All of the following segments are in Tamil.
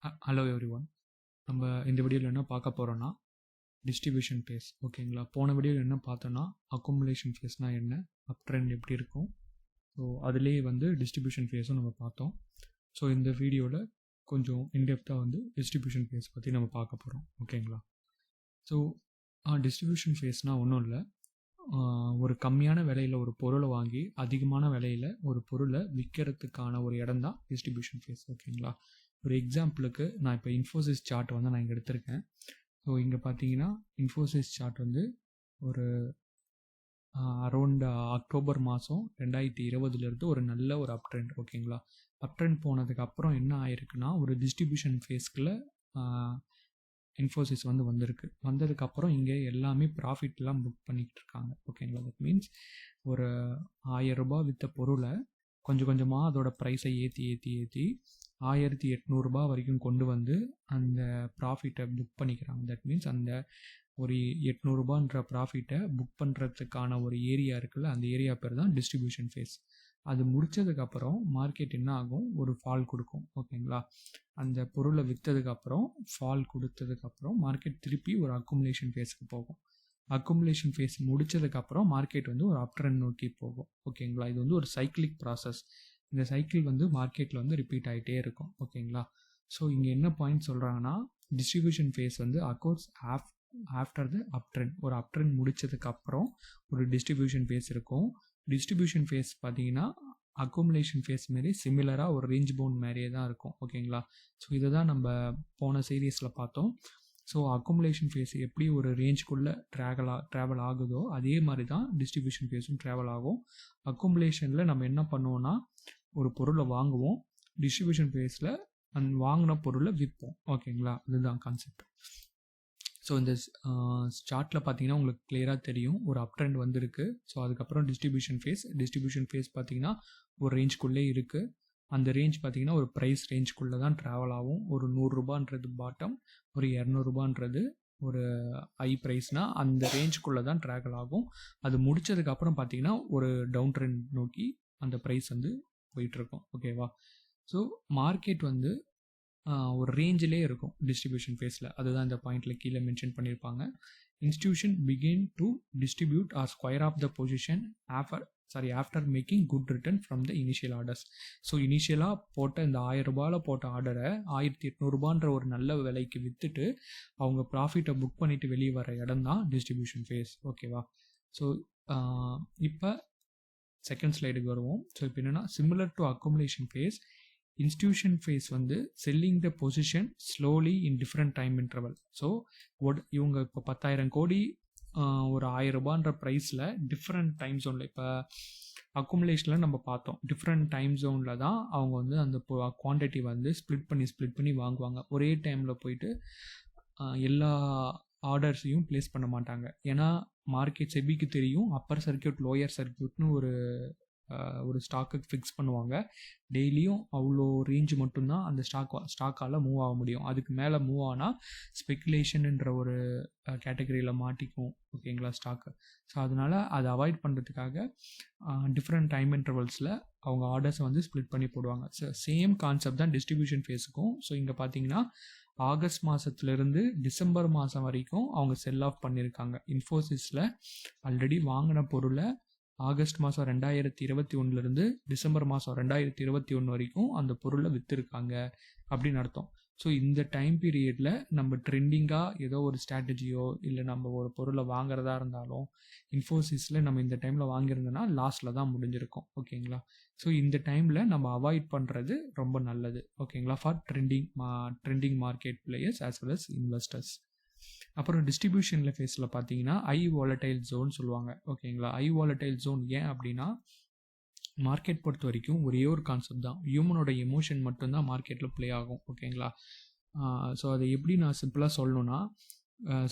Hello everyone. நம்ம இந்த வீடியோவில் என்ன பார்க்க போகிறோன்னா டிஸ்ட்ரிபியூஷன் ஃபேஸ். ஓகேங்களா, போன வீடியோவில் என்ன பார்த்தோன்னா அக்குமுலேஷன் ஃபேஸ்னால் என்ன, அப் ட்ரெண்ட் எப்படி இருக்கும். ஸோ அதுலேயே டிஸ்ட்ரிபியூஷன் ஃபேஸும் நம்ம பார்த்தோம். ஸோ இந்த வீடியோவில் கொஞ்சம் இன்டெப்த்தாக டிஸ்ட்ரிபியூஷன் ஃபேஸ் பற்றி நம்ம பார்க்க போகிறோம். ஓகேங்களா, ஸோ டிஸ்ட்ரிபியூஷன் ஃபேஸ்னால் ஒன்றும் இல்லை, ஒரு கம்மியான விலையில் ஒரு பொருளை வாங்கி அதிகமான விலையில் ஒரு பொருளை விற்கிறதுக்கான ஒரு இடம் தான் டிஸ்ட்ரிபியூஷன் ஃபேஸ். ஓகேங்களா, ஒரு எக்ஸாம்பிளுக்கு நான் இப்போ இன்ஃபோசிஸ் சார்ட் நான் இங்கே எடுத்திருக்கேன். ஸோ இங்கே பார்த்தீங்கன்னா இன்ஃபோசிஸ் சார்ட் ஒரு அரௌண்ட் அக்டோபர் மாதம் 2020 ஒரு நல்ல ஒரு அப் ட்ரெண்ட். ஓகேங்களா, அப் ட்ரெண்ட் போனதுக்கப்புறம் என்ன ஆயிருக்குன்னா ஒரு டிஸ்ட்ரிபியூஷன் ஃபேஸ்க்குள்ள இன்ஃபோசிஸ் வந்ததுக்கப்புறம் இங்கே எல்லாமே ப்ராஃபிட்லாம் புக் பண்ணிக்கிட்டு இருக்காங்க. ஓகேங்களா, தட் மீன்ஸ் ஒரு 1000 ரூபாய் விற்ற பொருளை கொஞ்சம் கொஞ்சமாக அதோட ப்ரைஸை ஏற்றி 1800 வரைக்கும் கொண்டு அந்த ப்ராஃபிட்டை புக் பண்ணிக்கிறாங்க. தட் மீன்ஸ் அந்த ஒரு 800 ப்ராஃபிட்டை புக் பண்ணுறதுக்கான ஒரு ஏரியா இருக்குல்ல, அந்த ஏரியா பேர் தான் டிஸ்ட்ரிபியூஷன் ஃபேஸ். அது முடித்ததுக்கப்புறம் மார்க்கெட் என்ன ஆகும், ஒரு ஃபால் கொடுக்கும். ஓகேங்களா, அந்த பொருளை விற்றதுக்கப்புறம் ஃபால் கொடுத்ததுக்கப்புறம் மார்க்கெட் திருப்பி ஒரு அக்குமுலேஷன் ஃபேஸ்க்கு போகும். அக்குமுலேஷன் ஃபேஸ் முடித்ததுக்கப்புறம் மார்க்கெட் ஒரு அப் ட்ரெண்ட் நோக்கி போகும். ஓகேங்களா, இது ஒரு சைக்கிளிக் ப்ராசஸ். இந்த சைக்கிள் மார்க்கெட்டில் ரிப்பீட் ஆகிட்டே இருக்கும். ஓகேங்களா, ஸோ இங்கே என்ன பாயிண்ட் சொல்கிறாங்கன்னா distribution phase occurs after the up trend. ஒரு அப் ட்ரெண்ட் முடித்ததுக்கப்புறம் ஒரு டிஸ்ட்ரிபியூஷன் ஃபேஸ் இருக்கும். டிஸ்ட்ரிபியூஷன் ஃபேஸ் பார்த்தீங்கன்னா அக்குமுலேஷன் ஃபேஸ் மாரி சிமிலராக ஒரு ரேஞ்ச் பவுண்ட் மாதிரியே தான் இருக்கும். ஓகேங்களா, ஸோ இதை தான் நம்ம போன சீரீஸில் பார்த்தோம். ஸோ அக்குமுலேஷன் ஃபேஸ் எப்படி ஒரு ரேஞ்சுக்குள்ளே ட்ராவல் ஆகுதோ அதே மாதிரி தான் டிஸ்ட்ரிபியூஷன் ஃபேஸும் ட்ராவல் ஆகும். அக்குமுலேஷனில் நம்ம என்ன பண்ணுவோன்னா ஒரு பொருளை வாங்குவோம், டிஸ்ட்ரிபியூஷன் ஃபேஸில் வாங்கின பொருளை விற்போம். ஓகேங்களா, இதுதான் கான்செப்ட். ஸோ இந்த சார்ட்டில் பார்த்தீங்கன்னா உங்களுக்கு கிளியராக தெரியும் ஒரு அப் ட்ரெண்ட் வந்திருக்கு. ஸோ அதுக்கப்புறம் டிஸ்ட்ரிபியூஷன் ஃபேஸ் பார்த்தீங்கன்னா ஒரு ரேஞ்சுக்குள்ளே இருக்குது. அந்த ரேஞ்ச் பார்த்தீங்கன்னா ஒரு ப்ரைஸ் ரேஞ்சுக்குள்ளே தான் ட்ராவல் ஆகும். ஒரு 100 ரூபான்றது பாட்டம், ஒரு 200 ரூபான்றது ஒரு ஹை ப்ரைஸ்னால் அந்த ரேஞ்சுக்குள்ளே தான் ட்ராவல் ஆகும். அது முடித்ததுக்கப்புறம் பார்த்தீங்கன்னா ஒரு டவுன் ட்ரெண்ட் நோக்கி அந்த ப்ரைஸ் போயிட்டுருக்கும். ஓகேவா, ஸோ மார்க்கெட் ஒரு ரேஞ்சிலே இருக்கும் டிஸ்ட்ரிபியூஷன் ஃபேஸில். அதுதான் இந்த பாயிண்டில் கீழே மென்ஷன் பண்ணியிருப்பாங்க. Institution begin to distribute or square off the position after making good return from the initial orders. So இனிஷியலாக போட்ட இந்த 1000 ரூபாயில் போட்ட ஆர்டரை 1800 ஒரு நல்ல விலைக்கு விற்றுட்டு அவங்க ப்ராஃபிட்டை புக் பண்ணிவிட்டு வெளியே வர இடம் தான் டிஸ்ட்ரிபியூஷன் ஃபேஸ். ஓகேவா, ஸோ இப்போ செகண்ட் ஸ்லைடுக்கு வருவோம். ஸோ இப்போ என்னென்னா similar to accumulation phase, institution phase selling the position slowly in different time interval. So இவங்க இப்போ 10,000 கோடி ஒரு 1000 ரூபான்ற ப்ரைஸில் டிஃப்ரெண்ட் டைம் ஜோனில், இப்போ அக்குமுலேஷனில் நம்ம பார்த்தோம் டிஃப்ரெண்ட் டைம் ஜோனில் தான் அவங்க அந்த குவான்டிட்டி ஸ்ப்ளிட் பண்ணி வாங்குவாங்க. ஒரே டைமில் போயிட்டு எல்லா ஆர்டர்ஸையும் ப்ளேஸ் பண்ண மாட்டாங்க. ஏன்னா மார்க்கெட் செபிக்கு தெரியும் அப்பர் சர்க்கியூட் லோயர் சர்க்கியூட்னு ஒரு ஸ்டாக்குக்கு ஃபிக்ஸ் பண்ணுவாங்க. டெய்லியும் அவ்வளோ ரேஞ்சு மட்டும்தான் அந்த ஸ்டாக்கால் மூவ் ஆக முடியும். அதுக்கு மேலே மூவ் ஆனால் ஸ்பெக்குலேஷன்ன்ற ஒரு கேட்டகரியில் மாட்டிக்கும். ஓகேங்களா, ஸ்டாக்கு. ஸோ அதனால் அதை அவாய்ட் பண்ணுறதுக்காக டிஃப்ரெண்ட் டைம் இன்டர்வல்ஸில் அவங்க ஆர்டர்ஸை ஸ்ப்ளிட் பண்ணி போடுவாங்க. ஸோ சேம் கான்செப்ட் தான் டிஸ்ட்ரிபியூஷன் ஃபேஸுக்கும். ஸோ இங்கே பார்த்தீங்கன்னா ஆகஸ்ட் மாதத்துலேருந்து டிசம்பர் மாதம் வரைக்கும் அவங்க செல் ஆஃப் பண்ணியிருக்காங்க. இன்ஃபோசிஸில் ஆல்ரெடி வாங்கின பொருளை ஆகஸ்ட் மாதம் 2021 டிசம்பர் மாதம் 2021 வரைக்கும் அந்த பொருளை விற்றுருக்காங்க அப்படின்னு அர்த்தம். ஸோ இந்த டைம் பீரியடில் நம்ம ட்ரெண்டிங்காக ஏதோ ஒரு ஸ்ட்ராட்டஜியோ இல்லை நம்ம ஒரு பொருளை வாங்குறதா இருந்தாலும் இன்ஃபோசிஸில் நம்ம இந்த டைமில் வாங்கியிருந்தோன்னா லாஸ்ட்டில் தான் முடிஞ்சிருக்கும். ஓகேங்களா, ஸோ இந்த டைமில் நம்ம அவாய்ட் பண்ணுறது ரொம்ப நல்லது. ஓகேங்களா, for trending market players as well as investors. அப்புறம் டிஸ்ட்ரிபியூஷனில் ஃபேஸில் பார்த்தீங்கன்னா ஐ வாலடைல் ஜோன் சொல்லுவாங்க. ஓகேங்களா, ஐ வாலடைல் ஜோன் ஏன் அப்படின்னா மார்க்கெட் பொறுத்த வரைக்கும் ஒரே ஒரு கான்செப்ட் தான், ஹியூமனோட எமோஷன் மட்டும்தான் மார்க்கெட்டில் ப்ளே ஆகும். ஓகேங்களா, ஸோ அதை எப்படி நான் சிம்பிளாக சொல்லணுன்னா,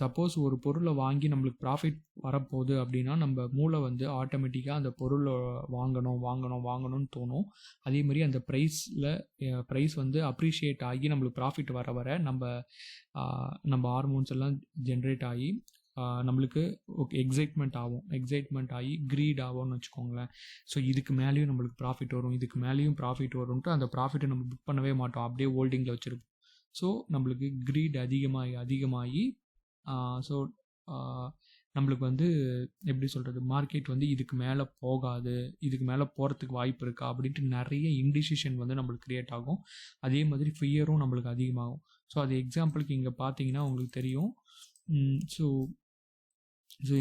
சப்போஸ் ஒரு பொருளை வாங்கி நம்மளுக்கு ப்ராஃபிட் வரப்போகுது அப்படின்னா நம்ம மூளை ஆட்டோமேட்டிக்காக அந்த பொருளை வாங்கணும்னு தோணும். அதே மாதிரி அந்த ப்ரைஸ் அப்ரிஷியேட் ஆகி நம்மளுக்கு ப்ராஃபிட் வர நம்ம ஹார்மோன்ஸ் எல்லாம் ஜென்ரேட் ஆகி நம்மளுக்கு எக்ஸைட்மெண்ட் ஆகி க்ரீட் ஆகும்னு வச்சுக்கோங்களேன். ஸோ இதுக்கு மேலேயும் நம்மளுக்கு ப்ராஃபிட் வரும்ன்ட்டு அந்த ப்ராஃபிட்டை நம்ம புக் பண்ணவே மாட்டோம், அப்படியே ஹோல்டிங்கில் வச்சுருப்போம். ஸோ நம்மளுக்கு க்ரீட் அதிகமாகி ஸோ நம்மளுக்கு வந்து எப்படி சொல்கிறது, மார்க்கெட் வந்து இதுக்கு மேலே போகாது, இதுக்கு மேலே போகிறதுக்கு வாய்ப்பு இருக்கா அப்படின்ட்டு நிறைய இன்டிசிஷன் வந்து நம்மளுக்கு க்ரியேட் ஆகும். அதே மாதிரி ஃபியரும் நம்மளுக்கு அதிகமாகும். ஸோ அது எக்ஸாம்பிளுக்கு இங்கே பார்த்தீங்கன்னா உங்களுக்கு தெரியும். ஸோ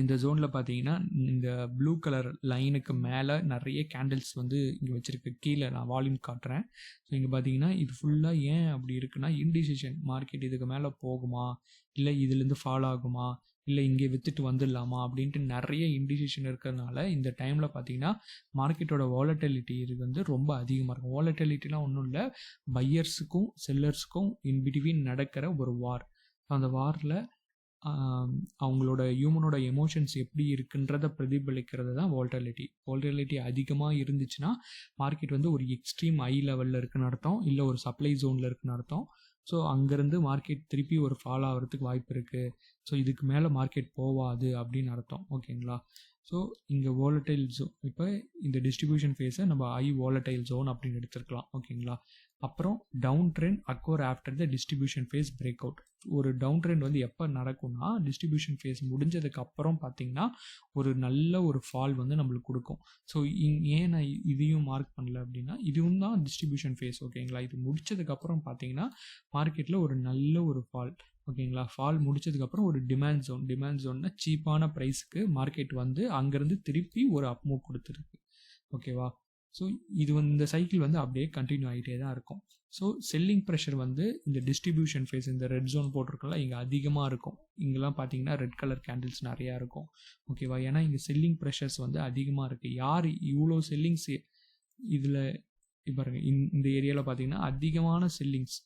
இந்த ஜோனில் பார்த்தீங்கன்னா இந்த ப்ளூ கலர் லைனுக்கு மேலே நிறைய கேண்டில்ஸ் வந்து இங்கே வச்சுருக்கு. கீழே நான் வால்யூம் காட்டுறேன். ஸோ இங்கே பார்த்தீங்கன்னா இது ஃபுல்லாக ஏன் அப்படி இருக்குன்னா இன்டிசிஷன், மார்க்கெட் இதுக்கு மேலே போகுமா, இல்லை இதுலேருந்து ஃபால் ஆகுமா, இல்லை இங்கே விற்றுட்டு வந்துடலாமா அப்படின்ட்டு நிறைய இன்டிசிஷன் இருக்கிறதுனால இந்த டைமில் பார்த்தீங்கன்னா மார்க்கெட்டோட வாலட்டிலிட்டி இது வந்து ரொம்ப அதிகமாக இருக்கும். வாலட்டிலிட்டிலாம் ஒன்றும் இல்லை, பையர்ஸுக்கும் செல்லர்ஸுக்கும் இன் பிட்வீன் நடக்கிற ஒரு வார். அந்த வாரில் அவங்களோட ஹியூமனோட எமோஷன்ஸ் எப்படி இருக்குன்றத பிரதிபலிக்கிறது தான் வாலட்டிலிட்டி. வாலட்டிலிட்டி அதிகமாக இருந்துச்சுன்னா மார்க்கெட் வந்து ஒரு எக்ஸ்ட்ரீம் ஹை லெவலில் இருக்குன்னு அர்த்தம், இல்லை ஒரு சப்ளை ஜோனில் இருக்குன்னு அர்த்தம். ஸோ அங்கேருந்து மார்க்கெட் திருப்பி ஒரு ஃபால் ஆகிறதுக்கு வாய்ப்பு இருக்குது. ஸோ இதுக்கு மேலே மார்க்கெட் போகாது அப்படின்னு அர்த்தம். ஓகேங்களா? ஸோ இங்கே வாலட்டைல் ஜோன், இப்போ இந்த டிஸ்ட்ரிபியூஷன் ஃபேஸை நம்ம ஹை வாலட்டைல் ஜோன் அப்படின்னு எடுத்துருக்கலாம். ஓகேங்களா? அப்புறம் down trend occur after the distribution phase break out. ஒரு டவுன் ட்ரெண்ட் வந்து எப்போ நடக்கும்னா டிஸ்ட்ரிபியூஷன் ஃபேஸ் முடிஞ்சதுக்கு அப்புறம் பார்த்தீங்கன்னா ஒரு நல்ல ஒரு ஃபால் வந்து நம்மளுக்கு கொடுக்கும். ஸோ ஏன் நான் இதையும் மார்க் பண்ணல அப்படின்னா இதுவும் தான் டிஸ்ட்ரிபியூஷன் ஃபேஸ். ஓகேங்களா? இது முடிச்சதுக்கப்புறம் பார்த்தீங்கன்னா மார்க்கெட்டில் ஒரு நல்ல ஒரு ஃபால். ஓகேங்களா? ஃபால் முடிச்சதுக்கப்புறம் ஒரு டிமாண்ட் ஜோன்னா சீப்பான ப்ரைஸுக்கு மார்க்கெட் வந்து அங்கேருந்து திருப்பி ஒரு அப்மூவ் கொடுத்துருக்கு. ஓகேவா? ஸோ இது வந்து இந்த சைக்கிள் வந்து அப்படியே கண்டினியூ ஆகிட்டே தான் இருக்கும். ஸோ செல்லிங் ப்ரெஷர் வந்து இந்த டிஸ்ட்ரிபியூஷன் ஃபேஸ், இந்த ரெட் ஜோன் போட்டிருக்கல இங்கே அதிகமாக இருக்கும். இங்கெல்லாம் பார்த்தீங்கன்னா ரெட் கலர் கேண்டில்ஸ் நிறையா இருக்கும். ஓகேவா? ஏன்னா இங்கே செல்லிங் ப்ரெஷர்ஸ் வந்து அதிகமாக இருக்குது. யார் இவ்வளோ செல்லிங்ஸ் இதில் பாருங்க, இந்த ஏரியாவில் பார்த்தீங்கன்னா அதிகமான செல்லிங்ஸ்.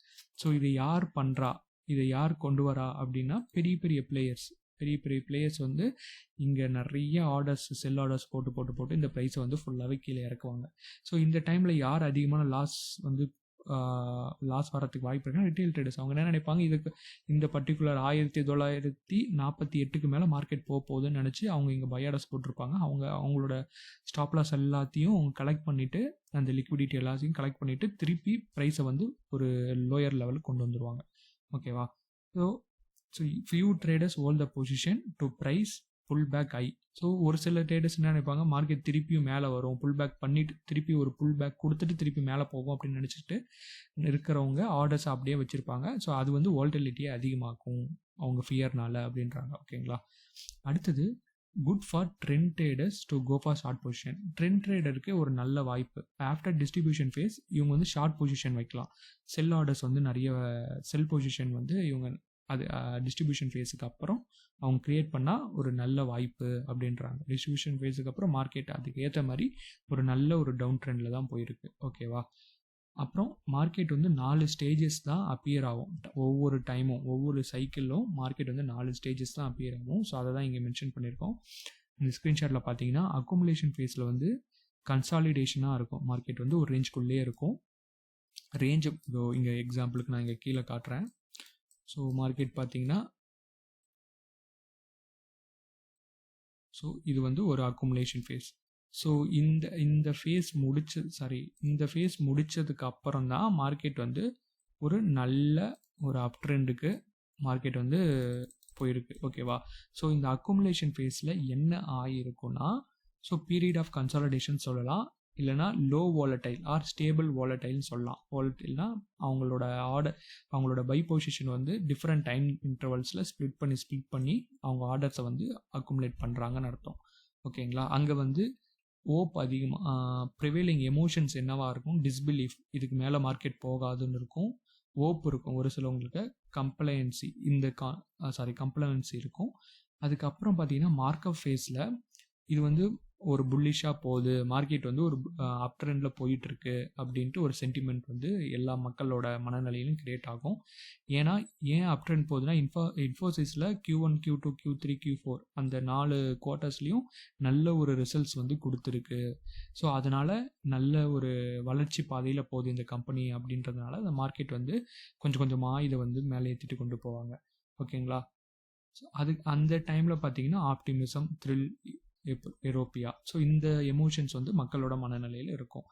ஸோ இதை யார் பண்ணுறா, இதை யார் கொண்டு வரா அப்படின்னா பெரிய பெரிய பிளேயர்ஸ் வந்து இங்கே நிறைய ஆர்டர்ஸ், செல் ஆர்டர்ஸ் போட்டு இந்த ப்ரைஸை வந்து ஃபுல்லாகவே கீழே இறக்குவாங்க. ஸோ இந்த டைமில் யார் அதிகமான லாஸ் வரத்துக்கு வாய்ப்பு இருக்குன்னா ரிட்டெயில் ட்ரேடர்ஸ். அவங்க என்ன நினைப்பாங்க, இதுக்கு இந்த பர்டிகுலர் 1948 மேலே மார்க்கெட் போகுதுன்னு நினச்சி அவங்க இங்கே பை ஆர்டர்ஸ் போட்டிருப்பாங்க. அவங்களோட ஸ்டாப் லாஸ் எல்லாத்தையும் அவங்க கலெக்ட் பண்ணிவிட்டு, அந்த லிக்விடிட்டி எல்லாத்தையும் கலெக்ட் பண்ணிவிட்டு திருப்பி ப்ரைஸை வந்து ஒரு லோயர் லெவலுக்கு கொண்டு வந்துடுவாங்க. ஓகேவா? So few traders hold the position to price pull back high. So ஒரு சில ட்ரேடர்ஸ் என்ன நினைப்பாங்க, மார்க்கெட் திருப்பியும் மேலே வரும், புல் பேக் பண்ணிவிட்டு திருப்பி ஒரு புல் பேக் கொடுத்துட்டு திருப்பி மேலே போகும் அப்படின்னு நினச்சிட்டு இருக்கிறவங்க ஆர்டர்ஸ் அப்படியே வச்சுருப்பாங்க. ஸோ அது வந்து வாலட்டிலிட்டியை அதிகமாக்கும் அவங்க ஃபியர்னால அப்படின்றாங்க. ஓகேங்களா? அடுத்தது good for trend traders to go for short position. Trend ட்ரேடருக்கு ஒரு நல்ல வாய்ப்பு. ஆஃப்டர் டிஸ்ட்ரிபியூஷன் ஃபேஸ் இவங்க வந்து ஷார்ட் பொசிஷன் வைக்கலாம். செல் ஆர்டர்ஸ் வந்து நிறைய செல் பொசிஷன் வந்து இவங்க அது டிஸ்ட்ரிபியூஷன் ஃபேஸுக்கு அப்புறம் அவங்க க்ரியேட் பண்ணால் ஒரு நல்ல வாய்ப்பு அப்படின்றாங்க. டிஸ்ட்ரிபியூஷன் ஃபேஸுக்கு அப்புறம் மார்க்கெட் அதுக்கு ஏற்ற மாதிரி ஒரு நல்ல ஒரு டவுன் ட்ரெண்டில் தான் போயிருக்கு. ஓகேவா? அப்புறம் மார்க்கெட் வந்து 4 ஸ்டேஜஸ் தான் அப்பியர் ஆகும். ஒவ்வொரு டைமும் ஒவ்வொரு சைக்கிளும் மார்க்கெட் வந்து 4 ஸ்டேஜஸ் தான் அப்பியர் ஆகும். ஸோ அதை தான் இங்கே மென்ஷன் பண்ணியிருக்கோம். இந்த ஸ்க்ரீன்ஷாட்டில் பார்த்தீங்கன்னா அக்குமுலேஷன் ஃபேஸில் வந்து கன்சாலிடேஷனாக இருக்கும். மார்க்கெட் வந்து ஒரு ரேஞ்சுக்குள்ளே இருக்கும். ரேஞ்சு இங்கே எக்ஸாம்பிளுக்கு நான் இங்கே கீழே காட்டுறேன். ஸோ மார்க்கெட் பார்த்தீங்கன்னா இது வந்து ஒரு அக்குமுலேஷன் ஃபேஸ். ஸோ இந்த ஃபேஸ் முடிச்சதுக்கு அப்புறம் தான் மார்க்கெட் வந்து ஒரு நல்ல ஒரு அப் ட்ரெண்டுக்கு மார்க்கெட் வந்து போயிருக்கு. ஓகேவா? ஸோ இந்த அக்குமுலேஷன் ஃபேஸில் என்ன ஆகிருக்குன்னா, ஸோ பீரியட் ஆஃப் கன்சாலிடேஷன் சொல்லலாம், இல்லைனா லோ வாலட்டைல் ஆர் ஸ்டேபிள் வாலட்டைல்னு சொல்லலாம். வாலட்டைல்னா அவங்களோட பை பொசிஷன் வந்து டிஃப்ரெண்ட் டைம் இன்டர்வல்ஸில் ஸ்ப்ளிட் பண்ணி அவங்க ஆர்டர்ஸை வந்து அக்குமுலேட் பண்ணுறாங்கன்னு அர்த்தம். ஓகேங்களா? அங்கே வந்து ஓப் அதிகமாக ப்ரிவேலிங் எமோஷன்ஸ் என்னவாக இருக்கும், டிஸ்பிலீஃப், இதுக்கு மேலே மார்க்கெட் போகாதுன்னு இருக்கும். ஓப் இருக்கும். ஒரு சிலவங்களுக்கு கம்ப்ளவன்சி இருக்கும். அதுக்கப்புறம் பார்த்தீங்கன்னா மார்க்கப் ஃபேஸில் இது வந்து ஒரு புல்லிஷாக போகுது, மார்க்கெட் வந்து ஒரு அப் ட்ரெண்டில் போயிட்டுருக்கு அப்படின்ட்டு ஒரு சென்டிமெண்ட் வந்து எல்லா மக்களோட மனநிலையிலும் கிரியேட் ஆகும். ஏன் அப் ட்ரெண்ட் போகுதுன்னா இன்ஃபோசிஸில் Q1, Q2, Q3, Q4 அந்த 4 குவார்ட்டர்ஸ்லையும் நல்ல ஒரு ரிசல்ட்ஸ் வந்து கொடுத்துருக்கு. ஸோ அதனால் நல்ல ஒரு வளர்ச்சி பாதையில் போகுது இந்த கம்பெனி அப்படின்றதுனால அந்த மார்க்கெட் வந்து கொஞ்சம் கொஞ்சமாக இதை வந்து மேலே ஏற்றிட்டு கொண்டு போவாங்க. ஓகேங்களா? ஸோ அந்த டைமில் பார்த்தீங்கன்னா ஆப்டிமிசம், த்ரில், எரோப்பியா, ஸோ இந்த எமோஷன்ஸ் வந்து மக்களோட மனநிலையில் இருக்கும்.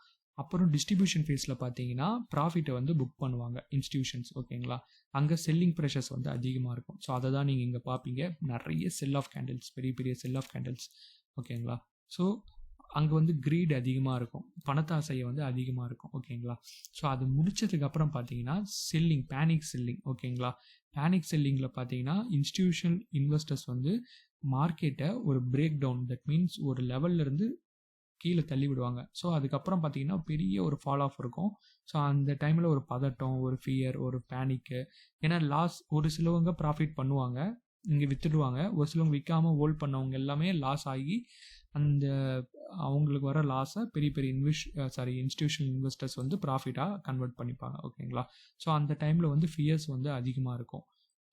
அப்புறம் டிஸ்ட்ரிபியூஷன் ஃபேஸில் பார்த்தீங்கன்னா ப்ராஃபிட்டை வந்து புக் பண்ணுவாங்க இன்ஸ்டிடியூஷன்ஸ். ஓகேங்களா, அங்கே செல்லிங் ப்ரெஷர்ஸ் வந்து அதிகமாக இருக்கும். ஸோ அதை தான் நீங்கள் இங்கே பார்ப்பீங்க, நிறைய செல் ஆஃப் கேண்டில்ஸ், பெரிய பெரிய செல் ஆஃப் கேண்டில்ஸ். ஓகேங்களா, ஸோ அங்கே வந்து க்ரீட் அதிகமாக இருக்கும், பணத்தாசையை வந்து அதிகமாக இருக்கும். ஓகேங்களா, ஸோ அது முடிச்சதுக்கப்புறம் பார்த்தீங்கன்னா செல்லிங், பேனிக் செல்லிங். ஓகேங்களா, பேனிக் செல்லிங்கில் பார்த்தீங்கன்னா இன்ஸ்டிடியூஷனல் இன்வெஸ்டர்ஸ் வந்து மார்க்கெட்டை ஒரு பிரேக் டவுன், தட் மீன்ஸ் ஒரு லெவல்லேருந்து கீழே தள்ளி விடுவாங்க. ஸோ அதுக்கப்புறம் பார்த்தீங்கன்னா பெரிய ஒரு ஃபால் ஆஃப் இருக்கும். ஸோ அந்த டைமில் ஒரு பதட்டம், ஒரு ஃபியர், ஒரு பேனிக்கு. ஏன்னா லாஸ், ஒரு சிலவங்க ப்ராஃபிட் பண்ணுவாங்க, இங்கே வித்துடுவாங்க. ஒரு சிலவங்க விற்காமல் ஹோல்ட் பண்ணவங்க எல்லாமே லாஸ் ஆகி அந்த அவங்களுக்கு வர லாஸை பெரிய பெரிய இன்ஸ்டிடியூஷனல் இன்வெஸ்டர்ஸ் வந்து ப்ராஃபிட்டாக கன்வெர்ட் பண்ணிப்பாங்க. ஓகேங்களா, ஸோ அந்த டைமில் வந்து ஃபியர்ஸ் வந்து அதிகமாக இருக்கும்.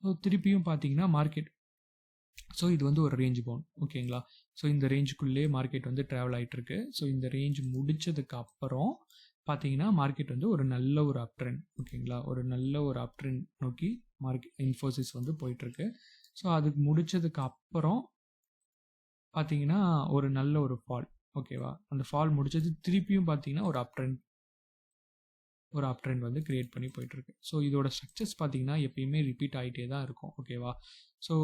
ஸோ திருப்பியும் பார்த்தீங்கன்னா மார்க்கெட், ஸோ இது வந்து ஒரு ரேஞ்ச் பவுண்ட். ஓகேங்களா, ஸோ இந்த ரேஞ்சுக்குள்ளே மார்க்கெட் வந்து ட்ராவல் ஆகிட்டுருக்கு. ஸோ இந்த ரேஞ்ச் முடிச்சதுக்கு அப்புறம் பார்த்தீங்கன்னா மார்க்கெட் வந்து ஒரு நல்ல ஒரு அப் ட்ரெண்ட். ஓகேங்களா, ஒரு நல்ல ஒரு அப் ட்ரெண்ட் நோக்கி இன்ஃபோசிஸ் வந்து போயிட்டுருக்கு. ஸோ அதுக்கு முடிச்சதுக்கு அப்புறம் பார்த்தீங்கன்னா ஒரு நல்ல ஒரு ஃபால். ஓகேவா, அந்த ஃபால் முடிச்சது திருப்பியும் பார்த்தீங்கன்னா ஒரு அப் ட்ரெண்ட் வந்து கிரியேட் பண்ணி போயிட்டுருக்கு. ஸோ இதோட ஸ்ட்ரக்சர்ஸ் பார்த்தீங்கன்னா எப்பயுமே ரிப்பீட் ஆகிட்டே தான் இருக்கும். ஓகேவா, ஸோ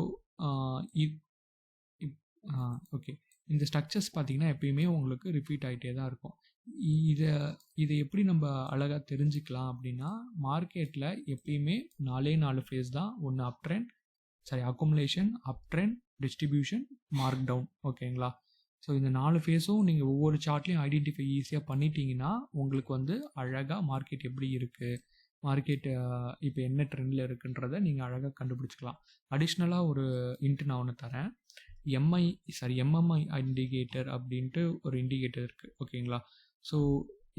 ஓகே, இந்த ஸ்ட்ரக்சர்ஸ் பார்த்தீங்கன்னா எப்பயுமே உங்களுக்கு ரிப்பீட் ஆகிட்டே தான் இருக்கும். இதை எப்படி நம்ம அழகாக தெரிஞ்சுக்கலாம் அப்படின்னா, மார்க்கெட்டில் எப்பயுமே 4 ஃபேஸ் தான். ஒன்று up trend, accumulation, up trend, distribution, mark down. ஓகேங்களா, ஸோ இந்த 4 ஃபேஸும் நீங்கள் ஒவ்வொரு சார்ட்லையும் ஐடென்டிஃபை ஈஸியாக பண்ணிட்டீங்கன்னா உங்களுக்கு வந்து அழகாக மார்க்கெட் எப்படி இருக்குது, மார்க்கெட் இப்போ என்ன ட்ரெண்டில் இருக்குன்றதை நீங்கள் அழகாக கண்டுபிடிச்சிக்கலாம். அடிஷ்னலாக ஒரு நான் ஒன்று தரேன். எம்எம்ஐ இண்டிகேட்டர் அப்படின்ட்டு ஒரு இண்டிகேட்டர் இருக்குது. ஓகேங்களா, ஸோ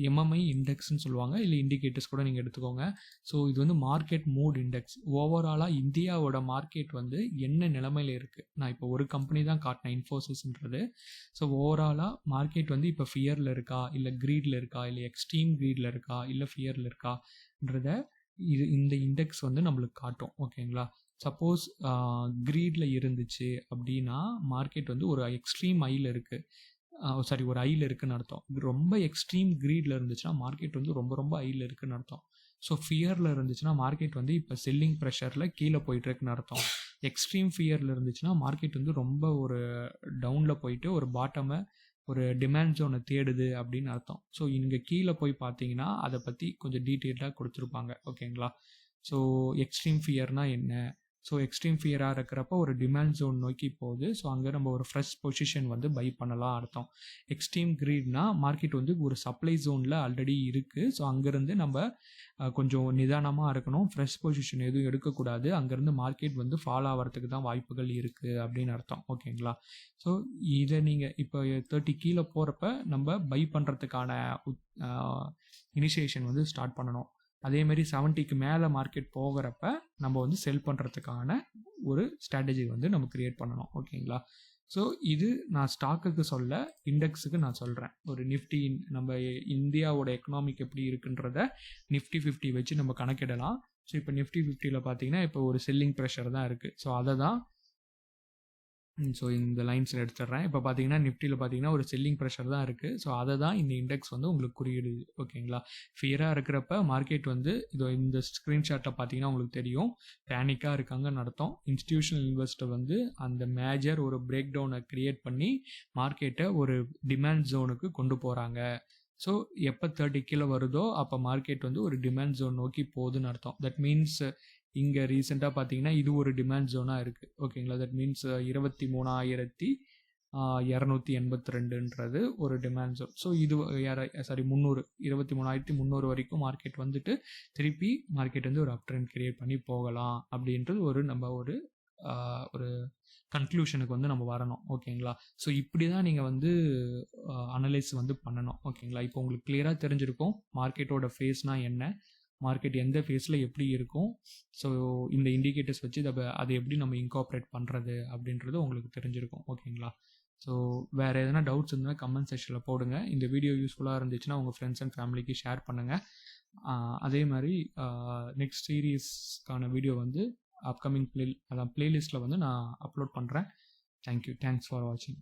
எம்எம்ஐ இண்டெக்ஸ்ன்னு சொல்லுவாங்க, இல்லை இண்டிகேட்டர்ஸ் கூட நீங்கள் எடுத்துக்கோங்க. ஸோ இது வந்து மார்க்கெட் மூட் இண்டெக்ஸ். ஓவராலாக இந்தியாவோட மார்க்கெட் வந்து என்ன நிலைமையில் இருக்குது, நான் இப்போ ஒரு கம்பெனி தான் காட்டினேன், இன்ஃபோசிஸ்ன்றது. ஸோ ஓவராலாக மார்க்கெட் வந்து இப்போ ஃபியரில் இருக்கா, இல்லை க்ரீடில் இருக்கா, இல்லை எக்ஸ்ட்ரீம் க்ரீடில் இருக்கா, இல்லை ஃபியரில் இருக்கான்றத இந்த இண்டெக்ஸ் வந்து நம்மளுக்கு காட்டும். ஓகேங்களா, சப்போஸ் க்ரீடில் இருந்துச்சு அப்படின்னா மார்க்கெட் வந்து ஒரு எக்ஸ்ட்ரீம் ஐயில் இருக்குது, ஒரு ஐயில் இருக்குன்னு அர்த்தம். ரொம்ப எக்ஸ்ட்ரீம் க்ரீடில் இருந்துச்சுன்னா மார்க்கெட் வந்து ரொம்ப ரொம்ப ஐயில் இருக்குன்னு அர்த்தம். ஸோ ஃபியரில் இருந்துச்சுன்னா மார்க்கெட் வந்து இப்போ செல்லிங் ப்ரெஷரில் கீழே போயிட்டுருக்குன்னு அர்த்தம். எக்ஸ்ட்ரீம் ஃபியரில் இருந்துச்சுன்னா மார்க்கெட் வந்து ரொம்ப ஒரு டவுனில் போயிட்டு ஒரு பாட்டமை, ஒரு டிமாண்ட் ஜோனை தேடுது அப்படின்னு அர்த்தம். ஸோ இங்கே கீழே போய் பார்த்தீங்கன்னா அதை பற்றி கொஞ்சம் டீட்டெயில்டாக கொடுத்துருப்பாங்க. ஓகேங்களா, ஸோ எக்ஸ்ட்ரீம் ஃபியர்னால் என்ன, ஸோ எக்ஸ்ட்ரீம் ஃபியராக இருக்கிறப்ப ஒரு டிமாண்ட் ஜோன் நோக்கி போகுது. ஸோ அங்கே நம்ம ஒரு ஃப்ரெஷ் பொசிஷன் வந்து பை பண்ணலாம் அர்த்தம். எக்ஸ்ட்ரீம் க்ரீட்னா மார்க்கெட் வந்து ஒரு சப்ளை ஜோனில் ஆல்ரெடி இருக்குது. ஸோ அங்கேருந்து நம்ம கொஞ்சம் நிதானமாக இருக்கணும், ஃப்ரெஷ் பொசிஷன் எதுவும் எடுக்கக்கூடாது. அங்கேருந்து மார்க்கெட் வந்து ஃபாலோ ஆகிறதுக்கு தான் வாய்ப்புகள் இருக்குது அப்படின்னு அர்த்தம். ஓகேங்களா, ஸோ இதை நீங்கள் இப்போ 30 கீழே போகிறப்ப நம்ம பை பண்ணுறதுக்கான இனிஷியேஷன் வந்து ஸ்டார்ட் பண்ணணும். அதேமாரி 70க்கு மேலே மார்க்கெட் போகிறப்ப நம்ம வந்து செல் பண்ணுறதுக்கான ஒரு ஸ்ட்ராட்டஜி வந்து நம்ம க்ரியேட் பண்ணணும். ஓகேங்களா, ஸோ இது நான் ஸ்டாக்குக்கு சொல்ல, இண்டெக்ஸுக்கு நான் சொல்கிறேன். ஒரு நிஃப்டி, நம்ம இந்தியாவோட எக்கனாமிக் எப்படி இருக்குன்றத நிஃப்டி 50 வச்சு நம்ம கணக்கிடலாம். ஸோ இப்போ நிஃப்டி 50ல் பார்த்தீங்கன்னா இப்போ ஒரு செல்லிங் ப்ரெஷர் தான் இருக்குது. ஸோ அதை தான் ஸோ இந்த லைன்ஸில் எடுத்துடுறேன். இப்போ பார்த்தீங்கன்னா நிஃப்டியில் பார்த்தீங்கன்னா ஒரு செல்லிங் ப்ரெஷர் தான் இருக்குது. ஸோ அதை தான் இந்த இண்டெக்ஸ் வந்து உங்களுக்கு குறியிடுது. ஓகேங்களா, ஃபியராக இருக்கிறப்ப மார்க்கெட் வந்து இந்த ஸ்க்ரீன்ஷாட்டை பார்த்தீங்கன்னா உங்களுக்கு தெரியும், பேனிக்காக இருக்காங்கன்னு அர்த்தம். இன்ஸ்டிடியூஷனல் இன்வெஸ்டர் வந்து அந்த மேஜர் ஒரு பிரேக் டவுனை க்ரியேட் பண்ணி மார்க்கெட்டை ஒரு டிமாண்ட் ஜோனுக்கு கொண்டு போகிறாங்க. ஸோ எப்போ 30 கீழே வருதோ அப்போ மார்க்கெட் வந்து ஒரு டிமாண்ட் ஜோன் நோக்கி போகுதுன்னு அர்த்தம். தட் மீன்ஸ் இங்கே ரீசெண்டாக பார்த்தீங்கன்னா இது ஒரு டிமாண்ட் ஜோனாக இருக்குது. ஓகேங்களா, தட் மீன்ஸ் 23,282ன்றது ஒரு டிமாண்ட் ஜோன். ஸோ இது 23,300 வரைக்கும் மார்க்கெட் வந்துட்டு திருப்பி மார்க்கெட் வந்து ஒரு அப் ட்ரெண்ட் கிரியேட் பண்ணி போகலாம் அப்படின்றது நம்ம ஒரு கன்க்ளூஷனுக்கு வந்து நம்ம வரணும். ஓகேங்களா, ஸோ இப்படி தான் நீங்கள் வந்து அனலைஸ் வந்து பண்ணணும். ஓகேங்களா, இப்போ உங்களுக்கு கிளியராக தெரிஞ்சிருக்கும் மார்க்கெட்டோட ஃபேஸ்னால் என்ன, மார்க்கெட் எந்த ஃபேஸில் எப்படி இருக்கும். ஸோ இந்த இண்டிகேட்டர்ஸ் வச்சு அதை எப்படி நம்ம இன்கார்பரேட் பண்ணுறது அப்படின்றது உங்களுக்கு தெரிஞ்சிருக்கும். ஓகேங்களா, ஸோ வேறு எதனா டவுட்ஸ் இருந்தால் கமெண்ட் செக்ஷனில் போடுங்க. இந்த வீடியோ யூஸ்ஃபுல்லாக இருந்துச்சுன்னா உங்கள் ஃப்ரெண்ட்ஸ் அண்ட் ஃபேமிலிக்கு ஷேர் பண்ணுங்கள். அதே மாதிரி நெக்ஸ்ட் சீரீஸ்க்கான வீடியோ வந்து அப்கமிங் பிளேலிஸ்ட்டில் வந்து நான் அப்லோட் பண்ணுறேன். தேங்க்யூ, தேங்க்ஸ் ஃபார் வாட்சிங்.